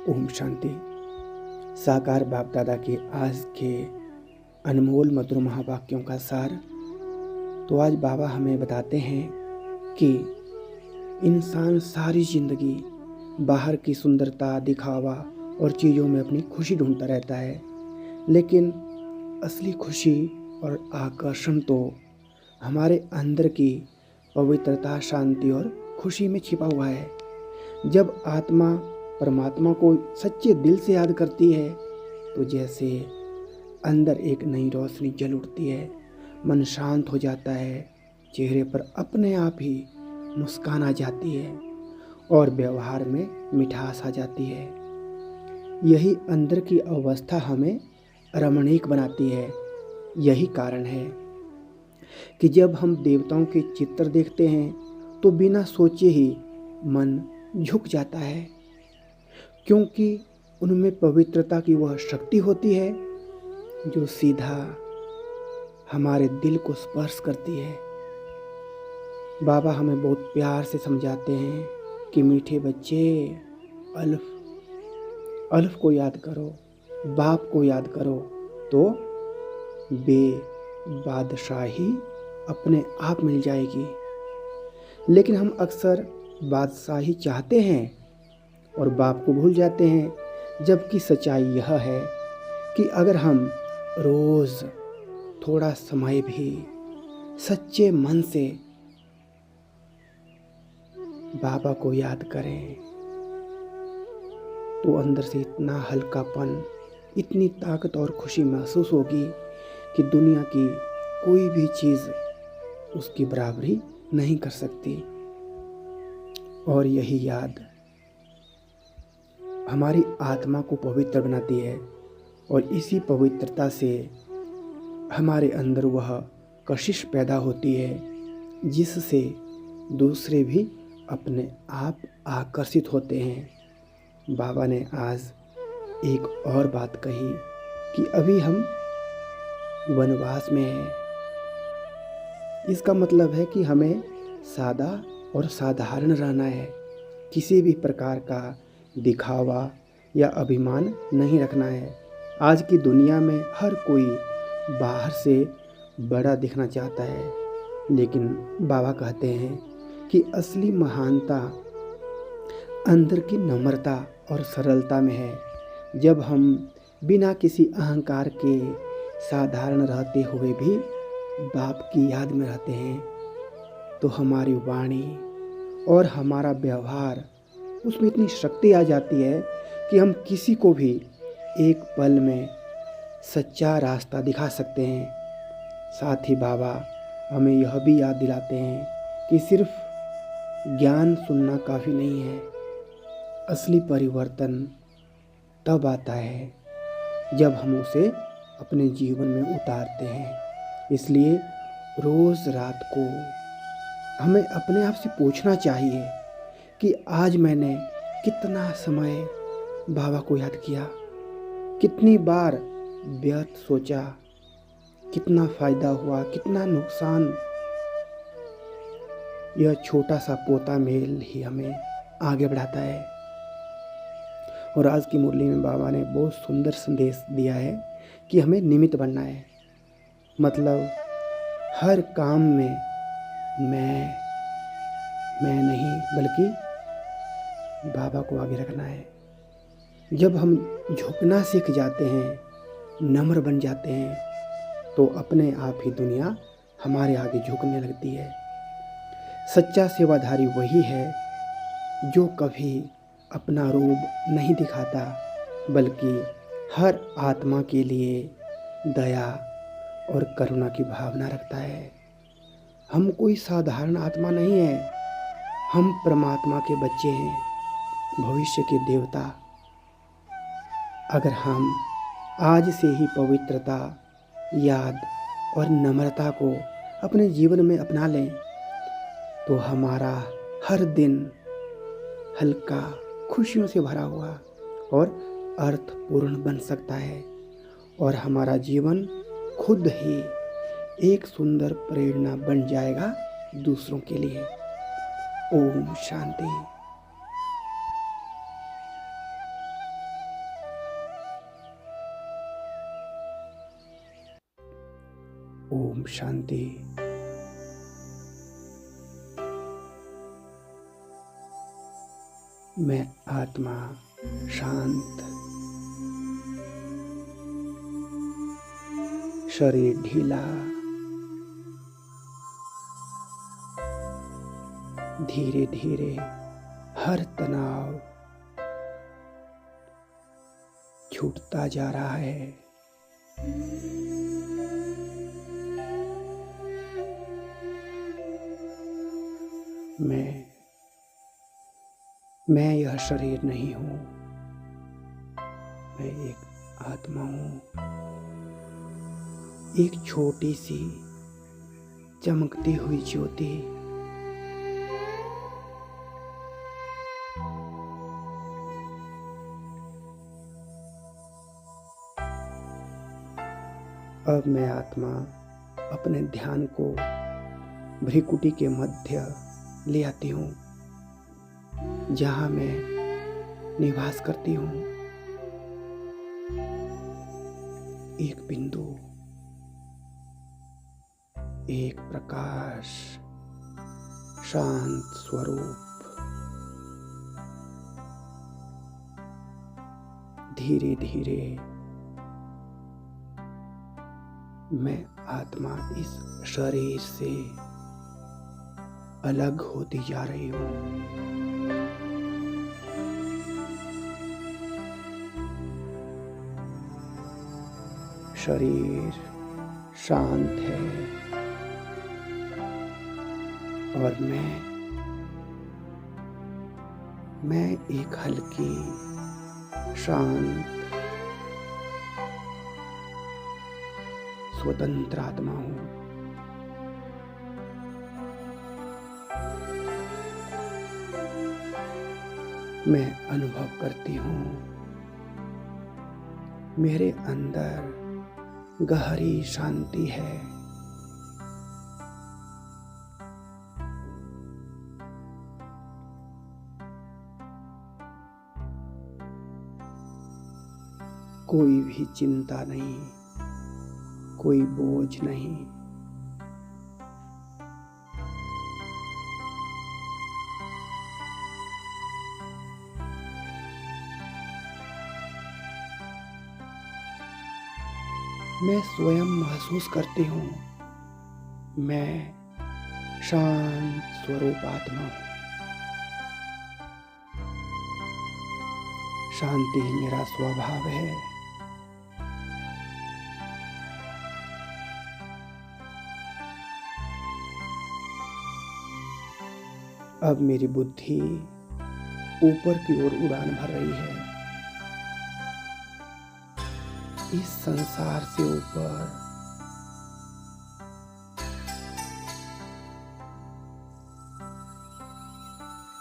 ओम शांति। साकार बाप दादा के आज के अनमोल मधुर महावाक्यों का सार। तो आज बाबा हमें बताते हैं कि इंसान सारी जिंदगी बाहर की सुंदरता, दिखावा और चीज़ों में अपनी खुशी ढूंढता रहता है, लेकिन असली खुशी और आकर्षण तो हमारे अंदर की पवित्रता, शांति और खुशी में छिपा हुआ है। जब आत्मा परमात्मा को सच्चे दिल से याद करती है तो जैसे अंदर एक नई रोशनी जल उठती है, मन शांत हो जाता है, चेहरे पर अपने आप ही मुस्कान आ जाती है और व्यवहार में मिठास आ जाती है। यही अंदर की अवस्था हमें रमणीक बनाती है। यही कारण है कि जब हम देवताओं के चित्र देखते हैं तो बिना सोचे ही मन झुक जाता है, क्योंकि उनमें पवित्रता की वह शक्ति होती है जो सीधा हमारे दिल को स्पर्श करती है। बाबा हमें बहुत प्यार से समझाते हैं कि मीठे बच्चे, अल्फ को याद करो, बाप को याद करो तो बादशाही अपने आप मिल जाएगी। लेकिन हम अक्सर बादशाही चाहते हैं और बाप को भूल जाते हैं, जबकि सच्चाई यह है कि अगर हम रोज़ थोड़ा समय भी सच्चे मन से बाबा को याद करें तो अंदर से इतना हल्कापन, इतनी ताकत और खुशी महसूस होगी कि दुनिया की कोई भी चीज़ उसकी बराबरी नहीं कर सकती। और यही याद हमारी आत्मा को पवित्र बनाती है और इसी पवित्रता से हमारे अंदर वह कशिश पैदा होती है जिससे दूसरे भी अपने आप आकर्षित होते हैं। बाबा ने आज एक और बात कही कि अभी हम वनवास में हैं। इसका मतलब है कि हमें सादा और साधारण रहना है, किसी भी प्रकार का दिखावा या अभिमान नहीं रखना है। आज की दुनिया में हर कोई बाहर से बड़ा दिखना चाहता है, लेकिन बाबा कहते हैं कि असली महानता अंदर की नम्रता और सरलता में है। जब हम बिना किसी अहंकार के साधारण रहते हुए भी बाप की याद में रहते हैं तो हमारी वाणी और हमारा व्यवहार उसमें इतनी शक्ति आ जाती है कि हम किसी को भी एक पल में सच्चा रास्ता दिखा सकते हैं। साथ ही बाबा हमें यह भी याद दिलाते हैं कि सिर्फ ज्ञान सुनना काफ़ी नहीं है। असली परिवर्तन तब आता है जब हम उसे अपने जीवन में उतारते हैं। इसलिए रोज़ रात को हमें अपने आप से पूछना चाहिए कि आज मैंने कितना समय बाबा को याद किया, कितनी बार व्यर्थ सोचा, कितना फ़ायदा हुआ, कितना नुकसान। यह छोटा सा पोता मेल ही हमें आगे बढ़ाता है। और आज की मुरली में बाबा ने बहुत सुंदर संदेश दिया है कि हमें निमित्त बनना है। मतलब हर काम में मैं नहीं बल्कि बाबा को आगे रखना है। जब हम झुकना सीख जाते हैं, नम्र बन जाते हैं, तो अपने आप ही दुनिया हमारे आगे झुकने लगती है। सच्चा सेवाधारी वही है जो कभी अपना रूप नहीं दिखाता, बल्कि हर आत्मा के लिए दया और करुणा की भावना रखता है। हम कोई साधारण आत्मा नहीं है, हम परमात्मा के बच्चे हैं, भविष्य के देवता। अगर हम आज से ही पवित्रता, याद और नम्रता को अपने जीवन में अपना लें तो हमारा हर दिन हल्का, खुशियों से भरा हुआ और अर्थपूर्ण बन सकता है और हमारा जीवन खुद ही एक सुंदर प्रेरणा बन जाएगा दूसरों के लिए। ओम शांति। ओम शांति। मैं आत्मा शांत, शरीर ढीला, धीरे धीरे हर तनाव छूटता जा रहा है। मैं यह शरीर नहीं हूँ, मैं एक आत्मा हूँ, एक छोटी सी चमकती हुई ज्योति। अब मैं आत्मा अपने ध्यान को भ्रिकुटी के मध्य ले आती हूँ, जहाँ मैं निवास करती हूँ। एक बिंदु, एक प्रकाश, शांत स्वरूप। धीरे धीरे मैं आत्मा इस शरीर से अलग होती जा रही हूँ। शरीर शांत है और मैं एक हल्की शांत स्वतंत्र आत्मा हूँ। मैं अनुभव करती हूँ मेरे अंदर गहरी शांति है। कोई भी चिंता नहीं, कोई बोझ नहीं। मैं स्वयं महसूस करती हूँ मैं शांत स्वरूप आत्मा हूँ। शांति मेरा स्वभाव है। अब मेरी बुद्धि ऊपर की ओर उड़ान भर रही है, इस संसार से ऊपर।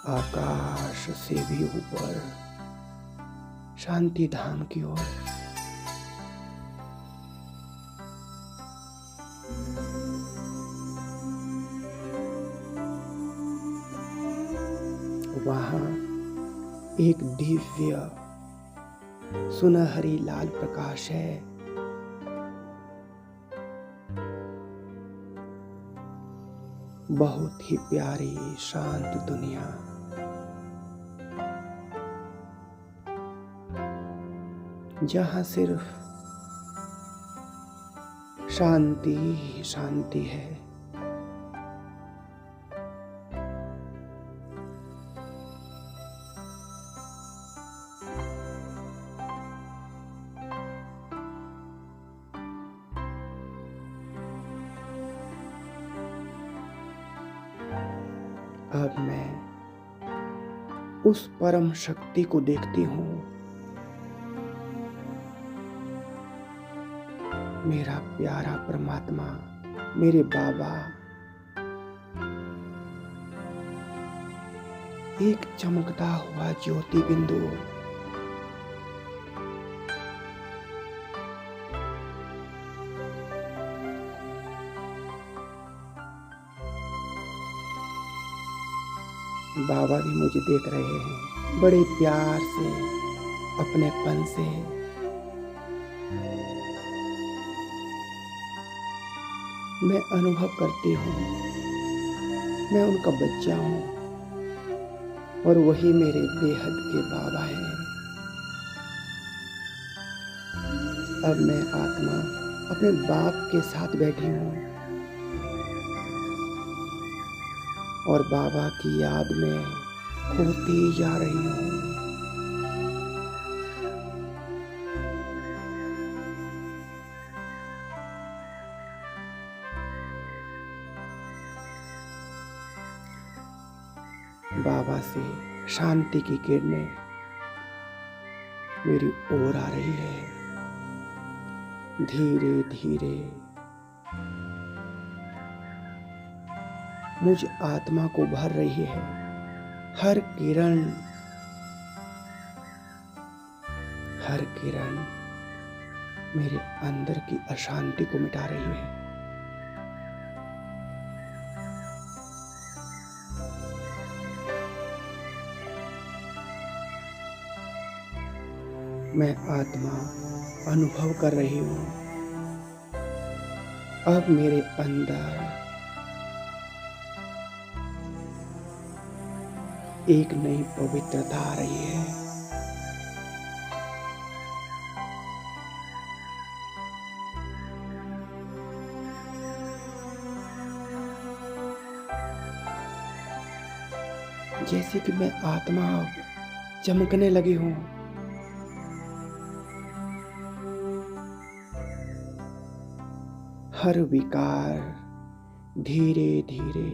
आकाश से भी ऊपर, शांति धाम की ओर। वहां एक दिव्य सुनहरी लाल प्रकाश है। बहुत ही प्यारी शांत दुनिया। जहां सिर्फ शांति ही शांति है। अब मैं उस परम शक्ति को देखती हूँ। मेरा प्यारा परमात्मा, मेरे बाबा, एक चमकता हुआ ज्योति बिंदु। बाबा भी मुझे देख रहे हैं बड़े प्यार से, अपनेपन से। मैं अनुभव करती हूँ मैं उनका बच्चा हूँ और वही मेरे बेहद के बाबा हैं। अब मैं आत्मा अपने बाप के साथ बैठी हूँ और बाबा की याद में खोती जा रही हूँ। बाबा से शांति की किरणें मेरी ओर आ रही है, धीरे धीरे मुझ आत्मा को भर रही है। हर किरण मेरे अंदर की अशांति को मिटा रही है। मैं आत्मा अनुभव कर रही हूँ अब मेरे अंदर एक नई पवित्रता आ रही है। जैसे कि मैं आत्मा अब चमकने लगी हूँ। हर विकार धीरे धीरे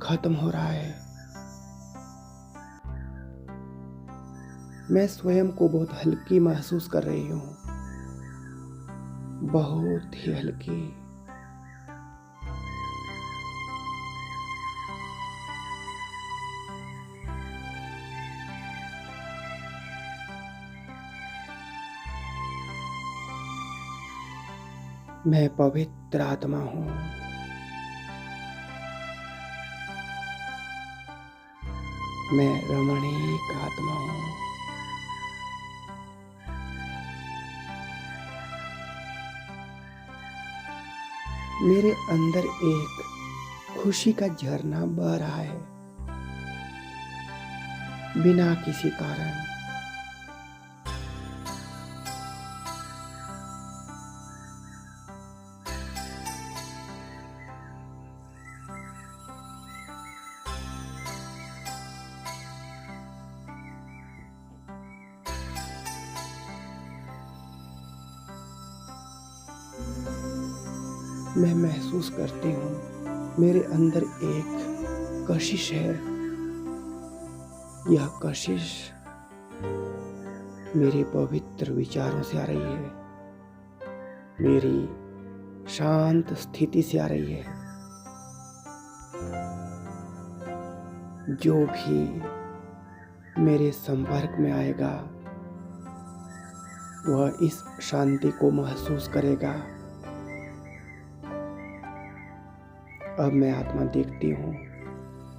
खत्म हो रहा है। मैं स्वयं को बहुत हल्की महसूस कर रही हूँ, बहुत ही हल्की। मैं पवित्र आत्मा हूँ। मैं रमणीक आत्मा हूँ। मेरे अंदर एक खुशी का झरना बह रहा है, बिना किसी कारण। मैं महसूस करती हूँ मेरे अंदर एक कशिश है। यह कशिश मेरे पवित्र विचारों से आ रही है, मेरी शांत स्थिति से आ रही है। जो भी मेरे संपर्क में आएगा वह इस शांति को महसूस करेगा। अब मैं आत्मा देखती हूँ,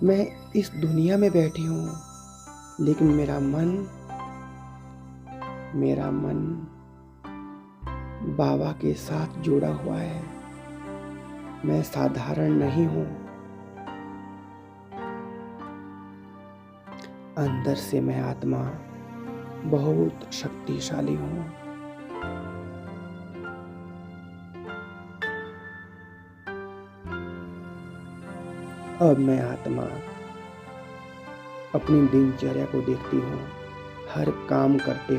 मैं इस दुनिया में बैठी हूँ, लेकिन मेरा मन बाबा के साथ जुड़ा हुआ है। मैं साधारण नहीं हूँ, अंदर से मैं आत्मा बहुत शक्तिशाली हूँ। अब मैं आत्मा अपनी दिनचर्या को देखती हूँ। हर काम करते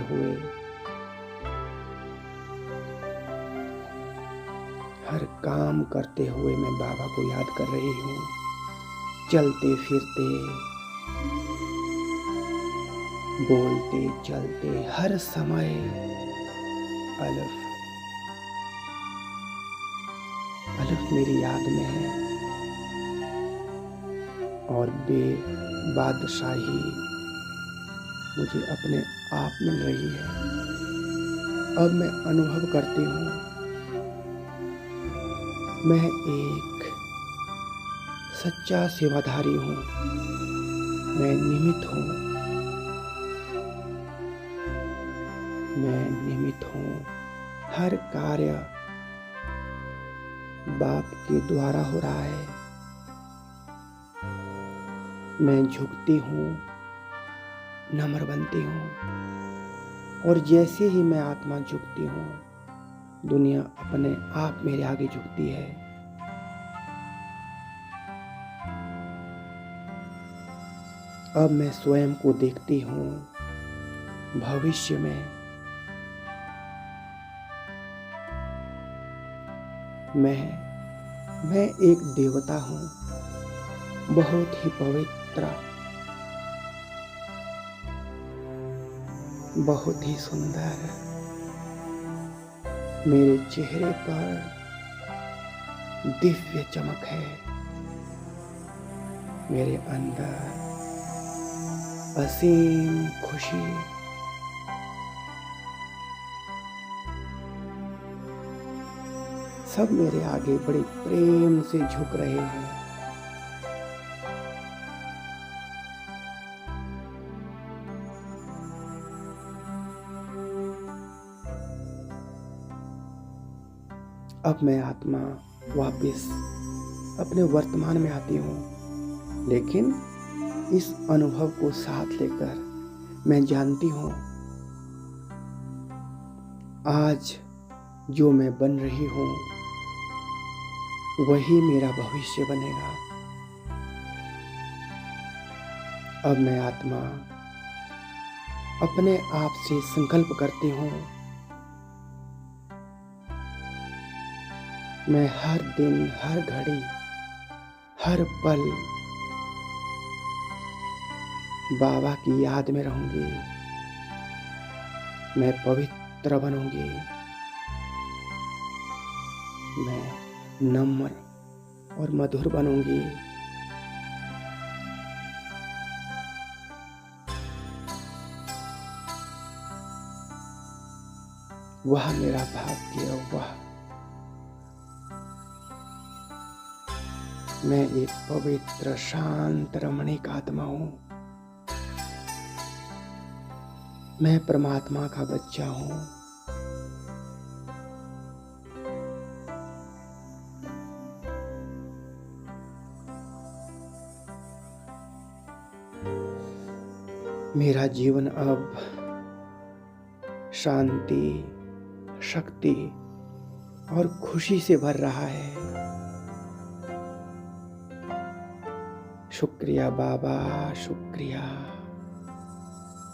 हुए मैं बाबा को याद कर रही हूँ। चलते फिरते, बोलते चलते, हर समय अलफ मेरी याद में है और बादशाही मुझे अपने आप मिल रही है। अब मैं अनुभव करती हूँ मैं एक सच्चा सेवाधारी हूँ। मैं निमित्त हूँ। हर कार्य बाप के द्वारा हो रहा है। मैं झुकती हूँ, नम्र बनती हूँ और जैसे ही मैं आत्मा झुकती हूँ, दुनिया अपने आप मेरे आगे झुकती है। अब मैं स्वयं को देखती हूँ भविष्य में। मैं एक देवता हूँ, बहुत ही पवित्र, बहुत ही सुंदर। मेरे चेहरे पर दिव्य चमक है। मेरे अंदर असीम खुशी। सब मेरे आगे बड़े प्रेम से झुक रहे हैं। अब मैं आत्मा वापस अपने वर्तमान में आती हूँ, लेकिन इस अनुभव को साथ लेकर मैं जानती हूँ आज जो मैं बन रही हूँ वही मेरा भविष्य बनेगा। अब मैं आत्मा अपने आप से संकल्प करती हूँ, मैं हर दिन, हर घड़ी, हर पल बाबा की याद में रहूंगी। मैं पवित्र बनूंगी। मैं नम्र और मधुर बनूंगी। वह मेरा भाग्य, वह मैं एक पवित्र, शांत, रमणीक आत्मा हूं। मैं परमात्मा का बच्चा हूं। मेरा जीवन अब शांति, शक्ति और खुशी से भर रहा है। शुक्रिया बाबा, शुक्रिया।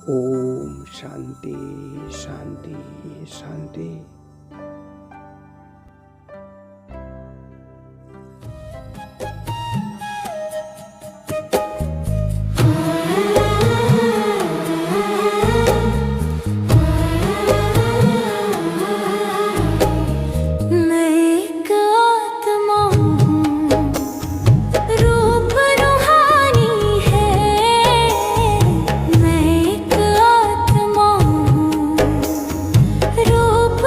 ओम शांति, शांति, शांति। रूप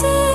से